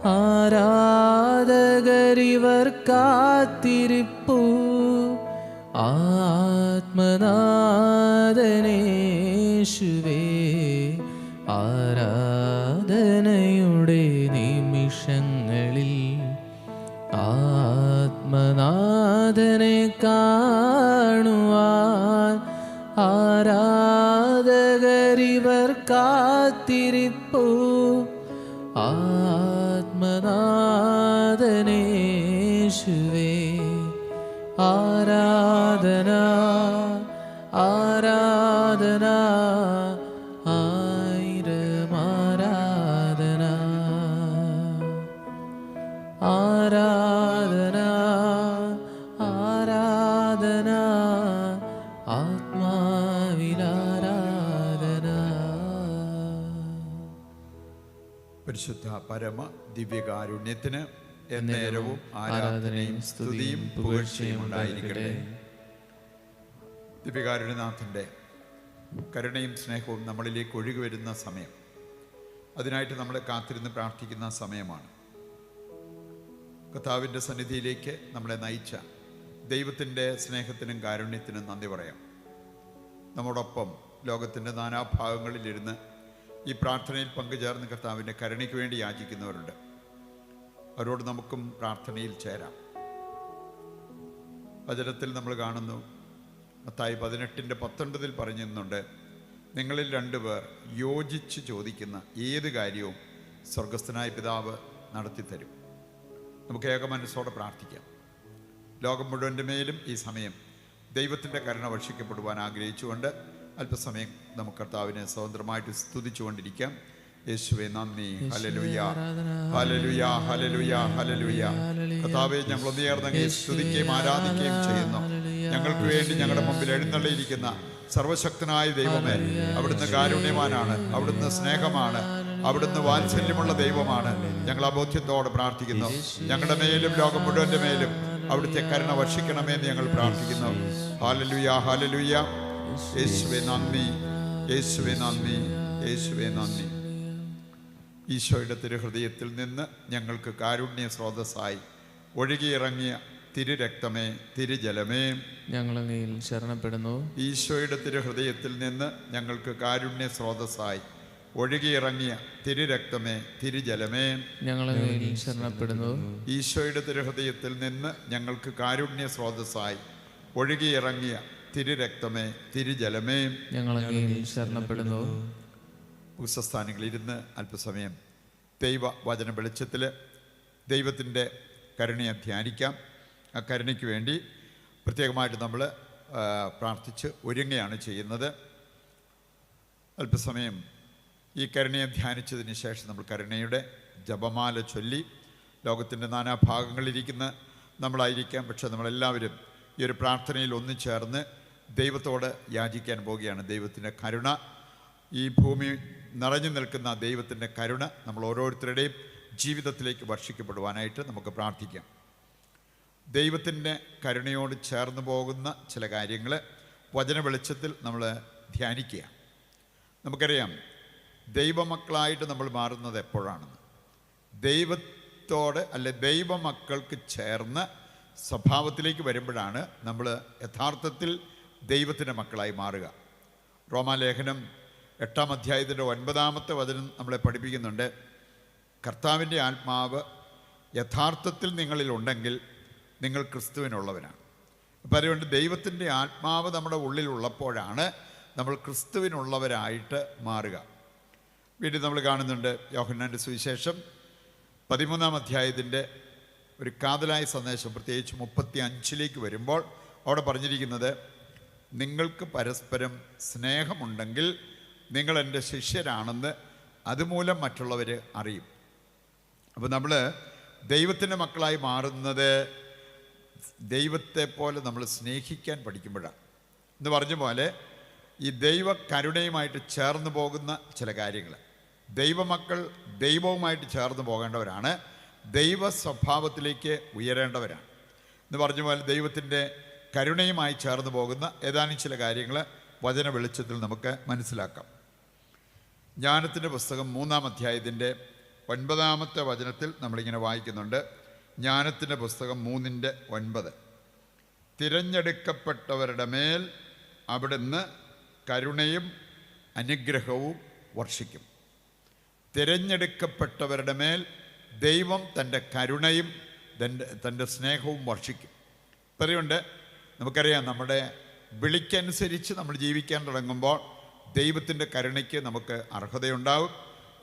ആരാധകരിവർ കാത്തിരിപ്പു ആത്മനാഥനേശുവേ. ആരാധനയുടെ നിമിഷങ്ങളിൽ ആത്മനാഥനെ കാണുവാൻ ആരാധകരിവർ കാത്തിരിപ്പു ആത്മനാഥനേശുവേ. ആരാധന ആരാധന ആയിരം ആരാധന. ആരാധന ആരാധന ആത്മാവിലാരാധന. പരിശുദ്ധ പരമ ദിവ്യകാരുണ്യത്തിന് എന്നേരവും ആരാധനയും സ്തുതിയും പുകഴ്ചയും ഉണ്ടായിരിക്കട്ടെ. ദിവ്യകാരുണ്യനാഥൻ്റെ കരുണയും സ്നേഹവും നമ്മളിലേക്ക് ഒഴുകി വരുന്ന സമയം, അതിനായിട്ട് നമ്മൾ കാത്തിരുന്ന് പ്രാർത്ഥിക്കുന്ന സമയമാണ്. കർത്താവിൻ്റെ സന്നിധിയിലേക്ക് നമ്മളെ നയിച്ച ദൈവത്തിൻ്റെ സ്നേഹത്തിനും കാരുണ്യത്തിനും നന്ദി പറയാം. നമ്മോടൊപ്പം ലോകത്തിൻ്റെ നാനാഭാഗങ്ങളിലിരുന്ന് ഈ പ്രാർത്ഥനയിൽ പങ്കുചേർന്ന് കർത്താവിൻ്റെ കരുണയ്ക്ക് വേണ്ടി യാചിക്കുന്നവരുണ്ട്. അവരോട് നമുക്കും പ്രാർത്ഥനയിൽ ചേരാം. വചനത്തിൽ നമ്മൾ കാണുന്നു, മത്തായി 18:19 പറഞ്ഞിരുന്നുണ്ട്, നിങ്ങളിൽ 2 പേർ യോജിച്ച് ചോദിക്കുന്ന ഏത് കാര്യവും സ്വർഗസ്ഥനായ പിതാവ് നടത്തിത്തരും. നമുക്ക് ഏക മനസ്സോടെ പ്രാർത്ഥിക്കാം. ലോകം മുഴുവൻ്റെ മേലും ഈ സമയം ദൈവത്തിൻ്റെ കരുണ വർഷിക്കപ്പെടുവാൻ ആഗ്രഹിച്ചുകൊണ്ട് അല്പസമയം നമുക്ക് കർത്താവിനെ സ്വതന്ത്രമായിട്ട് സ്തുതിച്ചുകൊണ്ടിരിക്കാം. യേശുവേ നന്ദി, ഹല്ലേലൂയ ഹല്ലേലൂയ ഹല്ലേലൂയ ഹല്ലേലൂയ. കർത്താവേ, ഞങ്ങൾ ഒന്നുചേർന്ന് സ്തുതിക്കുകയും ആരാധിക്കുകയും ചെയ്യുന്നു. ഞങ്ങൾക്ക് വേണ്ടി ഞങ്ങളുടെ മുമ്പിൽ എഴുന്നള്ളിയിരിക്കുന്ന സർവശക്തനായ ദൈവമേ, അവിടുന്ന് കാരുണ്യവാനാണ്, അവിടുന്ന് സ്നേഹമാണ്, അവിടുന്ന് വാത്സല്യമുള്ള ദൈവമാണ്. ഞങ്ങൾ ആ ബോധ്യത്തോടെ പ്രാർത്ഥിക്കുന്നു. ഞങ്ങളുടെ മേലും ലോകം മുഴുവൻ്റെ മേലും അവിടുത്തെ കരുണ വർഷിക്കണമെന്ന് ഞങ്ങൾ പ്രാർത്ഥിക്കുന്നു. Hallelujah hallelujah. യേശുവേ നന്ദി, യേശുവേ നന്ദി, യേശുവേ നന്ദി. ഈശോയുടെ തിരുഹൃദയത്തിൽ നിന്ന് ഞങ്ങൾക്ക് കാരുണ്യ സ്രോതസ്സായി ഒഴുകിയിറങ്ങിയ തിരുരക്തമേ, തിരുജലമേ, ഞങ്ങളങ്ങയിൽ ശരണപ്പെടുന്നു. ഈശോയുടെ തിരുഹൃദയത്തിൽ നിന്ന് ഞങ്ങൾക്ക് കാരുണ്യ സ്രോതസ്സായി ഒഴുകിയിറങ്ങിയ തിരുരക്തമേ, തിരുജലമേ, ഞങ്ങളങ്ങയിൽ ശരണപ്പെടുന്നു. ഈശോയുടെ തിരുഹൃദയത്തിൽ നിന്ന് ഞങ്ങൾക്ക് കാരുണ്യ സ്രോതസ്സായി ഒഴുകിയിറങ്ങിയ തിരുരക്തമേ, തിരുജലമേ, ഞങ്ങളങ്ങയിൽ ശരണപ്പെടുന്നു. ഉത്സസ്ഥാനങ്ങളിരുന്ന് അല്പസമയം ദൈവ വചന വെളിച്ചത്തിൽ ദൈവത്തിൻ്റെ കരുണയെ ധ്യാനിക്കാം. ആ കരുണയ്ക്ക് വേണ്ടി പ്രത്യേകമായിട്ട് നമ്മൾ പ്രാർത്ഥിച്ച് ഒരുങ്ങുകയാണ് ചെയ്യുന്നത്. അല്പസമയം ഈ കരുണയെ ധ്യാനിച്ചതിന് ശേഷം നമ്മൾ കരുണയുടെ ജപമാല ചൊല്ലി, ലോകത്തിൻ്റെ നാനാഭാഗങ്ങളിലിരിക്കുന്ന നമ്മളായിരിക്കാം, പക്ഷെ നമ്മളെല്ലാവരും ഈ ഒരു പ്രാർത്ഥനയിൽ ഒന്നുചേർന്ന് ദൈവത്തോട് യാചിക്കാൻ പോവുകയാണ്. ദൈവത്തിൻ്റെ കരുണ, ഈ ഭൂമി നിറഞ്ഞു നിൽക്കുന്ന ദൈവത്തിൻ്റെ കരുണ നമ്മൾ ഓരോരുത്തരുടെയും ജീവിതത്തിലേക്ക് വർഷിക്കപ്പെടുവാനായിട്ട് നമുക്ക് പ്രാർത്ഥിക്കാം. ദൈവത്തിൻ്റെ കരുണയോട് ചേർന്ന് പോകുന്ന ചില കാര്യങ്ങൾ വചന വെളിച്ചത്തിൽ നമ്മൾ ധ്യാനിക്കുക. നമുക്കറിയാം, ദൈവമക്കളായിട്ട് നമ്മൾ മാറുന്നത് എപ്പോഴാണെന്ന്. ദൈവത്തോട് അല്ലെ ദൈവമക്കൾക്ക് ചേർന്ന് സ്വഭാവത്തിലേക്ക് വരുമ്പോഴാണ് നമ്മൾ യഥാർത്ഥത്തിൽ ദൈവത്തിൻ്റെ മക്കളായി മാറുക. റോമാലേഖനം 8-ാം അധ്യായത്തിൻ്റെ 9-ാമത്തെ വചനം നമ്മളെ പഠിപ്പിക്കുന്നുണ്ട്, കർത്താവിൻ്റെ ആത്മാവ് യഥാർത്ഥത്തിൽ നിങ്ങളിലുണ്ടെങ്കിൽ നിങ്ങൾ ക്രിസ്തുവിനുള്ളവരാണ്. അപ്പം അതുകൊണ്ട് ദൈവത്തിൻ്റെ ആത്മാവ് നമ്മുടെ ഉള്ളിലുള്ളപ്പോഴാണ് നമ്മൾ ക്രിസ്തുവിനുള്ളവരായിട്ട് മാറുക. വീണ്ടും നമ്മൾ കാണുന്നുണ്ട് യോഹന്നാൻ്റെ സുവിശേഷം 13-ാം അധ്യായത്തിൻ്റെ ഒരു കാതലായ സന്ദേശം, പ്രത്യേകിച്ച് 35 വരുമ്പോൾ അവിടെ പറഞ്ഞിരിക്കുന്നത്, നിങ്ങൾക്ക് പരസ്പരം സ്നേഹമുണ്ടെങ്കിൽ നിങ്ങൾ എൻ്റെ ശിഷ്യരാണെന്ന് അതുമൂലം മറ്റുള്ളവർ അറിയും. അപ്പോൾ നമ്മൾ ദൈവത്തിൻ്റെ മക്കളായി മാറുന്നത് ദൈവത്തെ പോലെ നമ്മൾ സ്നേഹിക്കാൻ പഠിക്കുമ്പോഴാണ്. എന്ന് പറഞ്ഞ പോലെ ഈ ദൈവ കരുണയുമായിട്ട് ചേർന്ന് പോകുന്ന ചില കാര്യങ്ങൾ, ദൈവമക്കൾ ദൈവവുമായിട്ട് ചേർന്ന് പോകേണ്ടവരാണ്, ദൈവ സ്വഭാവത്തിലേക്ക് ഉയരേണ്ടവരാണ്. എന്ന് പറഞ്ഞ പോലെ ദൈവത്തിൻ്റെ കരുണയുമായി ചേർന്ന് പോകുന്ന ഏതാനും ചില കാര്യങ്ങൾ വചന വെളിച്ചത്തിൽ നമുക്ക് മനസ്സിലാക്കാം. ജ്ഞാനത്തിൻ്റെ പുസ്തകം 3-ാം അധ്യായത്തിൻ്റെ 9-ാമത്തെ വചനത്തിൽ നമ്മളിങ്ങനെ വായിക്കുന്നുണ്ട്. ജ്ഞാനത്തിൻ്റെ പുസ്തകം 3:9. തിരഞ്ഞെടുക്കപ്പെട്ടവരുടെ മേൽ അവിടുന്ന് കരുണയും അനുഗ്രഹവും വർഷിക്കും. തിരഞ്ഞെടുക്കപ്പെട്ടവരുടെ മേൽ ദൈവം തൻ്റെ കരുണയും തൻ്റെ സ്നേഹവും വർഷിക്കും. പറയുണ്ട്, നമുക്കറിയാം, നമ്മുടെ വിളിക്കനുസരിച്ച് നമ്മൾ ജീവിക്കാൻ തുടങ്ങുമ്പോൾ ദൈവത്തിൻ്റെ കരുണയ്ക്ക് നമുക്ക് അർഹതയുണ്ടാവും.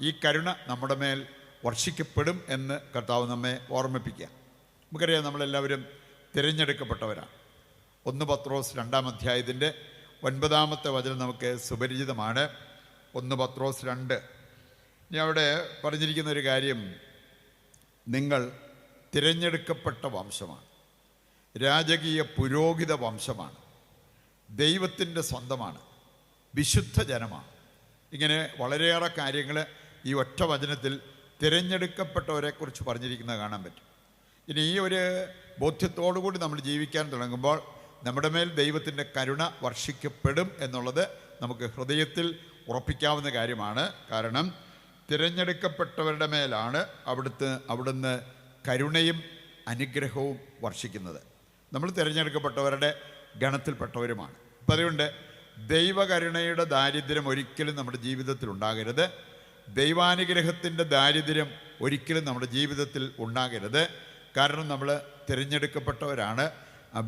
ഈ കരുണ നമ്മുടെ മേൽ വർഷിക്കപ്പെടും എന്ന് കർത്താവ് നമ്മെ ഓർമ്മിപ്പിക്കുക. നമുക്കറിയാം, നമ്മളെല്ലാവരും തിരഞ്ഞെടുക്കപ്പെട്ടവരാണ്. 1 പത്രോസ് 2-ാം അധ്യായത്തിൻ്റെ 9-ാമത്തെ വചനം നമുക്ക് സുപരിചിതമാണ്. 1 പത്രോസ് 2. ഇനി അവിടെ പറഞ്ഞിരിക്കുന്ന ഒരു കാര്യം, നിങ്ങൾ തിരഞ്ഞെടുക്കപ്പെട്ട വംശമാണ്, രാജകീയ പുരോഹിത വംശമാണ്, ദൈവത്തിൻ്റെ സ്വന്തമാണ്, വിശുദ്ധ ജനമാണ്. ഇങ്ങനെ വളരെയേറെ കാര്യങ്ങൾ ഈ ഒറ്റ വചനത്തിൽ തിരഞ്ഞെടുക്കപ്പെട്ടവരെക്കുറിച്ച് പറഞ്ഞിരിക്കുന്നത് കാണാൻ പറ്റും. ഇനി ഈ ഒരു ബോധ്യത്തോടു കൂടി നമ്മൾ ജീവിക്കാൻ തുടങ്ങുമ്പോൾ നമ്മുടെ മേൽ ദൈവത്തിൻ്റെ കരുണ വർഷിക്കപ്പെടും എന്നുള്ളത് നമുക്ക് ഹൃദയത്തിൽ ഉറപ്പിക്കാവുന്ന കാര്യമാണ്. കാരണം തിരഞ്ഞെടുക്കപ്പെട്ടവരുടെ മേലാണ് അവിടുന്ന് കരുണയും അനുഗ്രഹവും വർഷിക്കുന്നത്. നമ്മൾ തിരഞ്ഞെടുക്കപ്പെട്ടവരുടെ ഗണത്തിൽപ്പെട്ടവരുമാണ്. അപ്പം അതുകൊണ്ട് ദൈവകരുണയുടെ ദാരിദ്ര്യം ഒരിക്കലും നമ്മുടെ ജീവിതത്തിൽ ഉണ്ടാകരുത്. ദൈവാനുഗ്രഹത്തിൻ്റെ ദാരിദ്ര്യം ഒരിക്കലും നമ്മുടെ ജീവിതത്തിൽ ഉണ്ടാകരുത്. കാരണം നമ്മൾ തിരഞ്ഞെടുക്കപ്പെട്ടവരാണ്.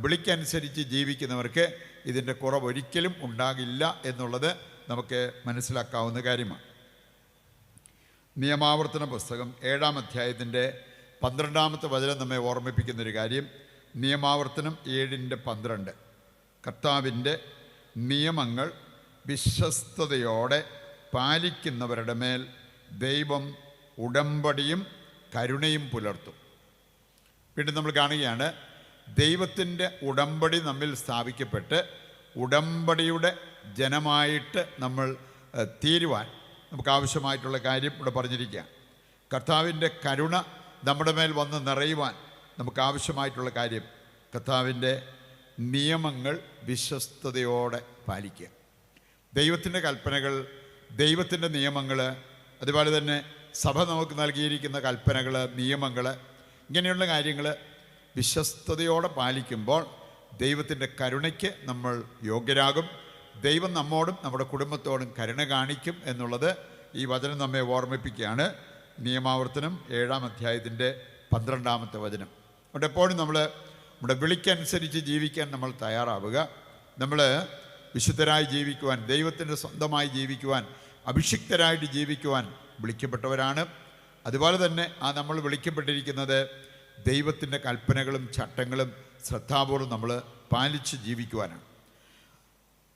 വിളിക്കനുസരിച്ച് ജീവിക്കുന്നവർക്ക് ഇതിൻ്റെ കുറവ് ഒരിക്കലും ഉണ്ടാകില്ല എന്നുള്ളത് നമുക്ക് മനസ്സിലാക്കാവുന്ന കാര്യമാണ്. നിയമാവർത്തന പുസ്തകം 7-ാം അധ്യായത്തിൻ്റെ 12-ാമത്തെ വചനം നമ്മെ ഓർമ്മിപ്പിക്കുന്നൊരു കാര്യം, നിയമാവർത്തനം 7:12. കർത്താവിൻ്റെ നിയമങ്ങൾ വിശ്വസ്തയോടെ പാലിക്കുന്നവരുടെ മേൽ ദൈവം ഉടമ്പടിയും കരുണയും പുലർത്തും. വീണ്ടും നമ്മൾ കാണുകയാണ്, ദൈവത്തിൻ്റെ ഉടമ്പടി നമ്മിൽ സ്ഥാപിക്കപ്പെട്ട് ഉടമ്പടിയുടെ ജനമായിട്ട് നമ്മൾ തീരുവാൻ നമുക്ക് ആവശ്യമായിട്ടുള്ള കാര്യം ഇവിടെ പറഞ്ഞിരിക്കുക. കർത്താവിൻ്റെ കരുണ നമ്മുടെ മേൽ വന്ന് നിറയുവാൻ നമുക്ക് ആവശ്യമായിട്ടുള്ള കാര്യം, കർത്താവിൻ്റെ നിയമങ്ങൾ വിശ്വസ്തയോടെ പാലിക്കുക. ദൈവത്തിൻ്റെ കൽപ്പനകൾ, ദൈവത്തിൻ്റെ നിയമങ്ങൾ, അതുപോലെ തന്നെ സഭ നമുക്ക് നൽകിയിരിക്കുന്ന കൽപ്പനകൾ, നിയമങ്ങൾ, ഇങ്ങനെയുള്ള കാര്യങ്ങൾ വിശ്വസ്തയോടെ പാലിക്കുമ്പോൾ ദൈവത്തിൻ്റെ കരുണയ്ക്ക് നമ്മൾ യോഗ്യരാകും. ദൈവം നമ്മോടും നമ്മുടെ കുടുംബത്തോടും കരുണ കാണിക്കും എന്നുള്ളത് ഈ വചനം നമ്മെ ഓർമ്മിപ്പിക്കുകയാണ്. നിയമാവർത്തനം 7-ാം അധ്യായത്തിൻ്റെ 12-ാമത്തെ വചനം. അതുകൊണ്ട് എപ്പോഴും നമ്മൾ നമ്മുടെ വിളിക്കനുസരിച്ച് ജീവിക്കാൻ നമ്മൾ തയ്യാറാവുക. നമ്മൾ വിശുദ്ധരായി ജീവിക്കുവാൻ, ദൈവത്തിൻ്റെ സ്വന്തമായി ജീവിക്കുവാൻ, അഭിഷിക്തരായിട്ട് ജീവിക്കുവാൻ വിളിക്കപ്പെട്ടവരാണ്. അതുപോലെ തന്നെ നമ്മൾ വിളിക്കപ്പെട്ടിരിക്കുന്നത് ദൈവത്തിൻ്റെ കൽപ്പനകളും ചട്ടങ്ങളും ശ്രദ്ധാപൂർവ്വം നമ്മൾ പാലിച്ച് ജീവിക്കുവാനാണ്.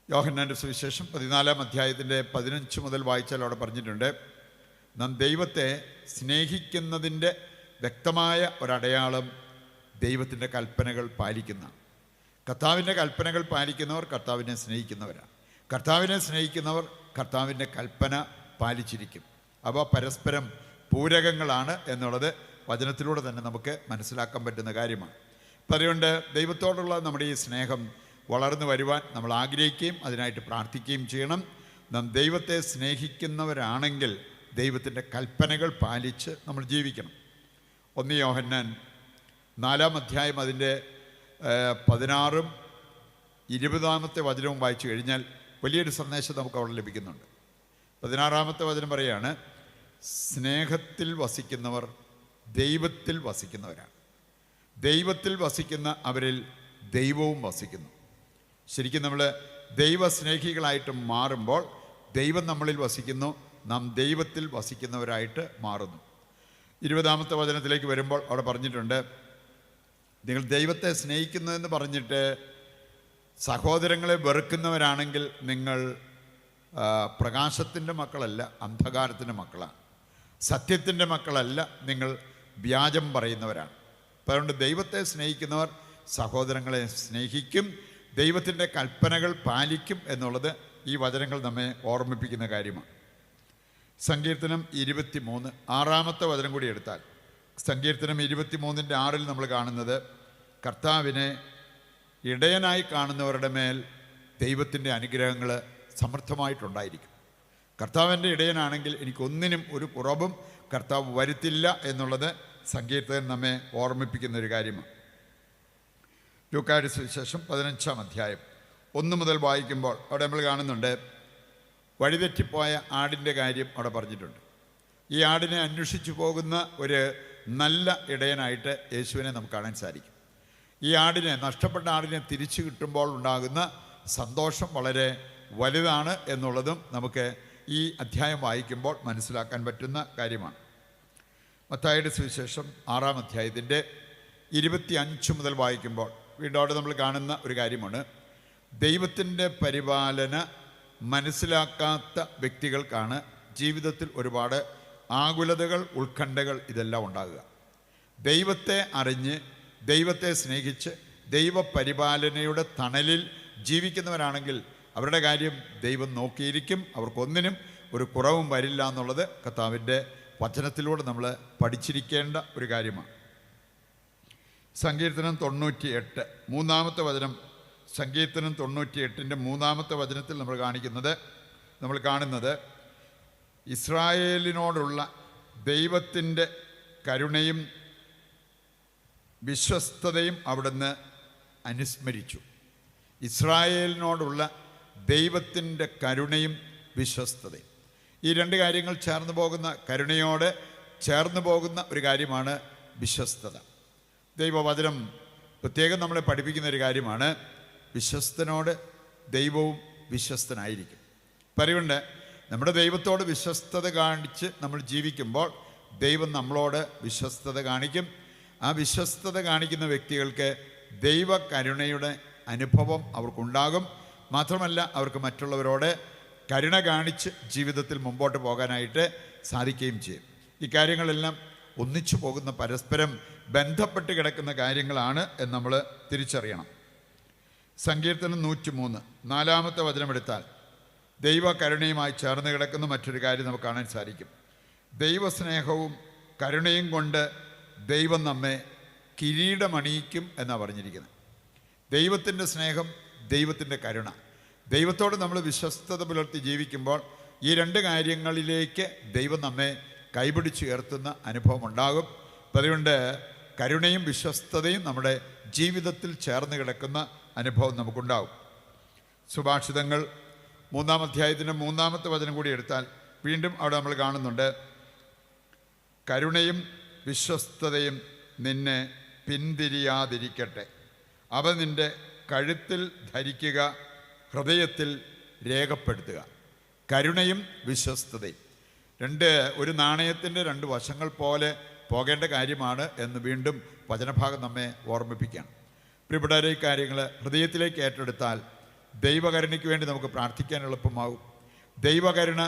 യോഹന്നാൻ്റെ സുവിശേഷം 14-ാം അധ്യായത്തിൻ്റെ 15 മുതൽ വായിച്ചാൽ അവിടെ പറഞ്ഞിട്ടുണ്ട്, നാം ദൈവത്തെ സ്നേഹിക്കുന്നതിൻ്റെ വ്യക്തമായ ഒരടയാളം ദൈവത്തിൻ്റെ കൽപ്പനകൾ പാലിക്കുന്ന. കർത്താവിൻ്റെ കൽപ്പനകൾ പാലിക്കുന്നവർ കർത്താവിനെ സ്നേഹിക്കുന്നവരാണ്. കർത്താവിനെ സ്നേഹിക്കുന്നവർ കർത്താവിൻ്റെ കൽപ്പന പാലിച്ചിരിക്കും. അവ പരസ്പരം പൂരകങ്ങളാണ് എന്നുള്ളത് വചനത്തിലൂടെ തന്നെ നമുക്ക് മനസ്സിലാക്കാൻ പറ്റുന്ന കാര്യമാണ്. അപ്പം അതുകൊണ്ട് ദൈവത്തോടുള്ള നമ്മുടെ ഈ സ്നേഹം വളർന്നു വരുവാൻ നമ്മൾ ആഗ്രഹിക്കുകയും അതിനായിട്ട് പ്രാർത്ഥിക്കുകയും ചെയ്യണം. നാം ദൈവത്തെ സ്നേഹിക്കുന്നവരാണെങ്കിൽ ദൈവത്തിൻ്റെ കൽപ്പനകൾ പാലിച്ച് നമ്മൾ ജീവിക്കണം. 1 യോഹന്നാൻ 4-ാം അധ്യായം അതിൻ്റെ 16-ഉം 20-ാമത്തെ വചനവും വായിച്ചു കഴിഞ്ഞാൽ വലിയൊരു സന്ദേശം നമുക്ക് അവിടെ ലഭിക്കുന്നുണ്ട്. 16-ാമത്തെ വചനം പറയുകയാണ്, സ്നേഹത്തിൽ വസിക്കുന്നവർ ദൈവത്തിൽ വസിക്കുന്നവരാണ്. ദൈവത്തിൽ വസിക്കുന്ന അവരിൽ ദൈവവും വസിക്കുന്നു. ശരിക്കും നമ്മൾ ദൈവസ്നേഹികളായിട്ട് മാറുമ്പോൾ ദൈവം നമ്മളിൽ വസിക്കുന്നു, നാം ദൈവത്തിൽ വസിക്കുന്നവരായിട്ട് മാറുന്നു. 20-ാമത്തെ വചനത്തിലേക്ക് വരുമ്പോൾ അവിടെ പറഞ്ഞിട്ടുണ്ട്, നിങ്ങൾ ദൈവത്തെ സ്നേഹിക്കുന്നതെന്ന് പറഞ്ഞിട്ട് സഹോദരങ്ങളെ വെറുക്കുന്നവരാണെങ്കിൽ നിങ്ങൾ പ്രകാശത്തിൻ്റെ മക്കളല്ല, അന്ധകാരത്തിൻ്റെ മക്കളാണ്. സത്യത്തിൻ്റെ മക്കളല്ല, നിങ്ങൾ വ്യാജം പറയുന്നവരാണ്. അപ്പം അതുകൊണ്ട് ദൈവത്തെ സ്നേഹിക്കുന്നവർ സഹോദരങ്ങളെ സ്നേഹിക്കും, ദൈവത്തിൻ്റെ കൽപ്പനകൾ പാലിക്കും എന്നുള്ളത് ഈ വചനങ്ങൾ നമ്മെ ഓർമ്മിപ്പിക്കുന്ന കാര്യമാണ്. സങ്കീർത്തനം 23 6-ാമത്തെ വചനം കൂടി എടുത്താൽ, സങ്കീർത്തനം 23-ന്റെ 6-ൽ നമ്മൾ കാണുന്നത്, കർത്താവിനെ ഇടയനായി കാണുന്നവരുടെ മേൽ ദൈവത്തിൻ്റെ അനുഗ്രഹങ്ങൾ സമൃദ്ധമായിട്ടുണ്ടായിരിക്കും. കർത്താവിൻ്റെ ഇടയനാണെങ്കിൽ എനിക്കൊന്നിനും ഒരു കുറവും കർത്താവ് വരുത്തില്ല എന്നുള്ളത് സങ്കീർത്തകൻ നമ്മെ ഓർമ്മിപ്പിക്കുന്ന ഒരു കാര്യമാണ്. ലൂക്കായുടെ സുവിശേഷം 15-ാം അധ്യായം 1 മുതൽ വായിക്കുമ്പോൾ അവിടെ നമ്മൾ കാണുന്നുണ്ട്, വഴിതെറ്റിപ്പോയ ആടിൻ്റെ കാര്യം അവിടെ പറഞ്ഞിട്ടുണ്ട്. ഈ ആടിനെ അന്വേഷിച്ചു പോകുന്ന ഒരു നല്ല ഇടയനായിട്ട് യേശുവിനെ നമുക്ക് കാണാൻ സാധിക്കും. ഈ ആടിനെ, നഷ്ടപ്പെട്ട ആടിനെ തിരിച്ചു കിട്ടുമ്പോൾ ഉണ്ടാകുന്ന സന്തോഷം വളരെ വലുതാണ് എന്നുള്ളതും നമുക്ക് ഈ അധ്യായം വായിക്കുമ്പോൾ മനസ്സിലാക്കാൻ പറ്റുന്ന കാര്യമാണ്. മത്തായിയുടെ സുവിശേഷം 6-ാം അധ്യായത്തിൻ്റെ 25 മുതൽ വായിക്കുമ്പോൾ വീണ്ടും അവിടെ നമ്മൾ കാണുന്ന ഒരു കാര്യമാണ്, ദൈവത്തിൻ്റെ പരിപാലന മനസ്സിലാക്കാത്ത വ്യക്തികൾക്കാണ് ജീവിതത്തിൽ ഒരുപാട് ആകുലതകൾ, ഉത്കണ്ഠകൾ ഇതെല്ലാം ഉണ്ടാകുക. ദൈവത്തെ അറിഞ്ഞ്, ദൈവത്തെ സ്നേഹിച്ച്, ദൈവപരിപാലനയുടെ തണലിൽ ജീവിക്കുന്നവരാണെങ്കിൽ അവരുടെ കാര്യം ദൈവം നോക്കിയിരിക്കും. അവർക്കൊന്നിനും ഒരു കുറവും വരില്ല എന്നുള്ളത് കർത്താവിൻ്റെ വചനത്തിലൂടെ നമ്മൾ പഠിച്ചിരിക്കേണ്ട ഒരു കാര്യമാണ്. സങ്കീർത്തനം 98 മൂന്നാമത്തെ വചനം, സങ്കീർത്തനം 98-ൻ്റെ 3-ാമത്തെ വചനത്തിൽ നമ്മൾ കാണുന്നത് ഇസ്രായേലിനോടുള്ള ദൈവത്തിൻ്റെ കരുണയും വിശ്വസ്തതയും അവിടുന്ന് അനുസ്മരിച്ചു. ഇസ്രായേലിനോടുള്ള ദൈവത്തിൻ്റെ കരുണയും വിശ്വസ്തതയും, ഈ രണ്ട് കാര്യങ്ങൾ ചേർന്ന് പോകുന്ന, കരുണയോട് ചേർന്ന് പോകുന്ന ഒരു കാര്യമാണ് വിശ്വസ്തത. ദൈവവചനം പ്രത്യേകം നമ്മളെ പഠിപ്പിക്കുന്ന ഒരു കാര്യമാണ്, വിശ്വസ്തനോട് ദൈവവും വിശ്വസ്തനായിരിക്കും. പറയുന്നുണ്ട്, നമ്മുടെ ദൈവത്തോട് വിശ്വസ്തത കാണിച്ച് നമ്മൾ ജീവിക്കുമ്പോൾ ദൈവം നമ്മളോട് വിശ്വസ്തത കാണിക്കും. ആ വിശ്വസ്തത കാണിക്കുന്ന വ്യക്തികൾക്ക് ദൈവകരുണയുടെ അനുഭവം അവർക്കുണ്ടാകും. മാത്രമല്ല, അവർക്ക് മറ്റുള്ളവരോട് കരുണ കാണിച്ച് ജീവിതത്തിൽ മുമ്പോട്ട് പോകാനായിട്ട് സാധിക്കുകയും ചെയ്യും. ഈ കാര്യങ്ങളെല്ലാം ഒന്നിച്ചു പോകുന്ന, പരസ്പരം ബന്ധപ്പെട്ട് കിടക്കുന്ന കാര്യങ്ങളാണ് എന്ന് നമ്മൾ തിരിച്ചറിയണം. സങ്കീർത്തനം 103 4-ാമത്തെ വചനമെടുത്താൽ ദൈവകരുണയുമായി ചേർന്ന് കിടക്കുന്ന മറ്റൊരു കാര്യം നമുക്ക് കാണാൻ സാധിക്കും. ദൈവസ്നേഹവും കരുണയും കൊണ്ട് ദൈവം നമ്മെ കിരീടമണിയിക്കും എന്നാണ് പറഞ്ഞിരിക്കുന്നത്. ദൈവത്തിൻ്റെ സ്നേഹം, ദൈവത്തിൻ്റെ കരുണ, ദൈവത്തോട് നമ്മൾ വിശ്വസ്തത പുലർത്തി ജീവിക്കുമ്പോൾ ഈ രണ്ട് കാര്യങ്ങളിലേക്ക് ദൈവം നമ്മെ കൈപിടിച്ചുയർത്തുന്ന അനുഭവം ഉണ്ടാകും. അതുകൊണ്ട് കരുണയും വിശ്വസ്തതയും നമ്മുടെ ജീവിതത്തിൽ ചേർന്ന് കിടക്കുന്ന അനുഭവം നമുക്കുണ്ടാകും. സുഭാഷിതങ്ങൾ 3-ാം അധ്യായത്തിൻ്റെ 3-ാമത്തെ വചനം കൂടി എടുത്താൽ വീണ്ടും അവിടെ നമ്മൾ കാണുന്നുണ്ട്, കരുണയും വിശ്വസ്തതയും നിന്നെ പിന്തിരിയാതിരിക്കട്ടെ, അവ നിൻ്റെ കഴുത്തിൽ ധരിക്കുക, ഹൃദയത്തിൽ രേഖപ്പെടുത്തുക. കരുണയും വിശ്വസ്തതയും ഒരു നാണയത്തിൻ്റെ 2 വശങ്ങൾ പോലെ പോകേണ്ട കാര്യമാണ് എന്ന് വീണ്ടും വചനഭാഗം നമ്മെ ഓർമ്മിപ്പിക്കുകയാണ്. പ്രിയപ്പെട്ടവരെ, ഈ കാര്യങ്ങൾ ഹൃദയത്തിലേക്ക് ഏറ്റെടുത്താൽ ദൈവകരുണയ്ക്ക് വേണ്ടി നമുക്ക് പ്രാർത്ഥിക്കാൻ എളുപ്പമാകും. ദൈവകരുണ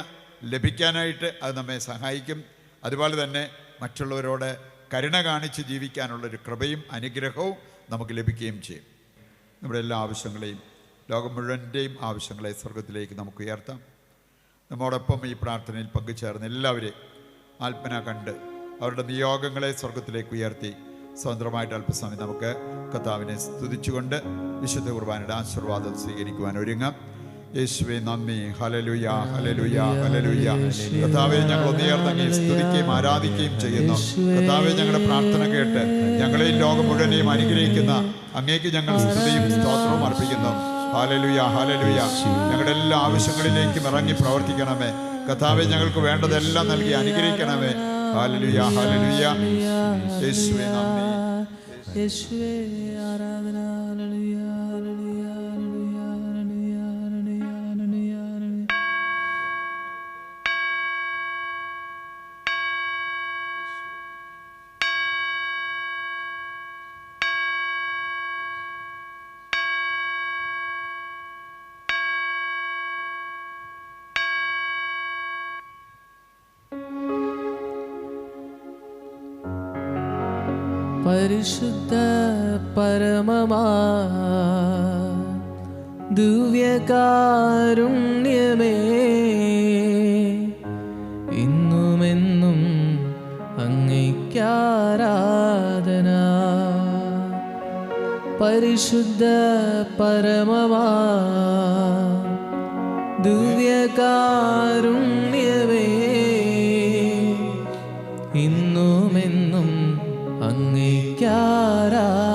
ലഭിക്കാനായിട്ട് അത് നമ്മെ സഹായിക്കും. അതുപോലെ തന്നെ മറ്റുള്ളവരോട് കരുണ കാണിച്ച് ജീവിക്കാനുള്ളൊരു കൃപയും അനുഗ്രഹവും നമുക്ക് ലഭിക്കുകയും ചെയ്യും. നമ്മുടെ എല്ലാ ആവശ്യങ്ങളെയും, ലോകം മുഴുവൻ്റെയും ആവശ്യങ്ങളെ സ്വർഗത്തിലേക്ക് നമുക്ക് ഉയർത്താം. നമ്മോടൊപ്പം ഈ പ്രാർത്ഥനയിൽ പങ്കുചേർന്ന് എല്ലാവരെയും ആത്മന കണ്ട് അവരുടെ നിയോഗങ്ങളെ സ്വർഗത്തിലേക്ക് ഉയർത്തി സ്വതന്ത്രമായിട്ട് അല്പസമയം നമുക്ക് കർത്താവിനെ സ്തുതിച്ചുകൊണ്ട് വിശുദ്ധ കുർബാനയുടെ ആശീർവാദം സ്വീകരിക്കുവാൻ ഒരുങ്ങാം. യേശുവേ നന്ദി, ഹല്ലേലൂയ, ഹല്ലേലൂയ, ഹല്ലേലൂയ. കർത്താവേ, ഞങ്ങൾ ഒന്നുയർന്നങ്ങേ സ്തുതിക്കുകയും ആരാധിക്കുകയും ചെയ്യുന്നു. കർത്താവേ, ഞങ്ങളുടെ പ്രാർത്ഥന കേട്ട് ഞങ്ങളെയും ലോകം മുഴുവനെയും അനുഗ്രഹിക്കുന്ന അങ്ങേക്ക് ഞങ്ങൾ സ്തുതിയും സ്തോത്രവും അർപ്പിക്കുന്നു. Hallelujah, hallelujah. ഞങ്ങളുടെ എല്ലാ ആവശ്യങ്ങളിലേക്കും ഇറങ്ങി പ്രവർത്തിക്കണമേ. കർത്താവേ, ഞങ്ങൾക്ക് വേണ്ടതെല്ലാം നൽകി അനുഗ്രഹിക്കണമേ. Hallelujah, hallelujah. യേശുവേ നന്ദി, യേശുവേ ആരാധന. Hallelujah, hallelujah, hallelujah, hallelujah, hallelujah, hallelujah. പരിശുദ്ധ പരമമാ ദിവ്യകാരുണ്യമേ, ഇന്നുമെന്നും അങ്ങേയ്ക്കാരാധന. പരിശുദ്ധ പരമമാ ദിവ്യകാരുണ്യമേ, അങ്ങേക്കാരാധന.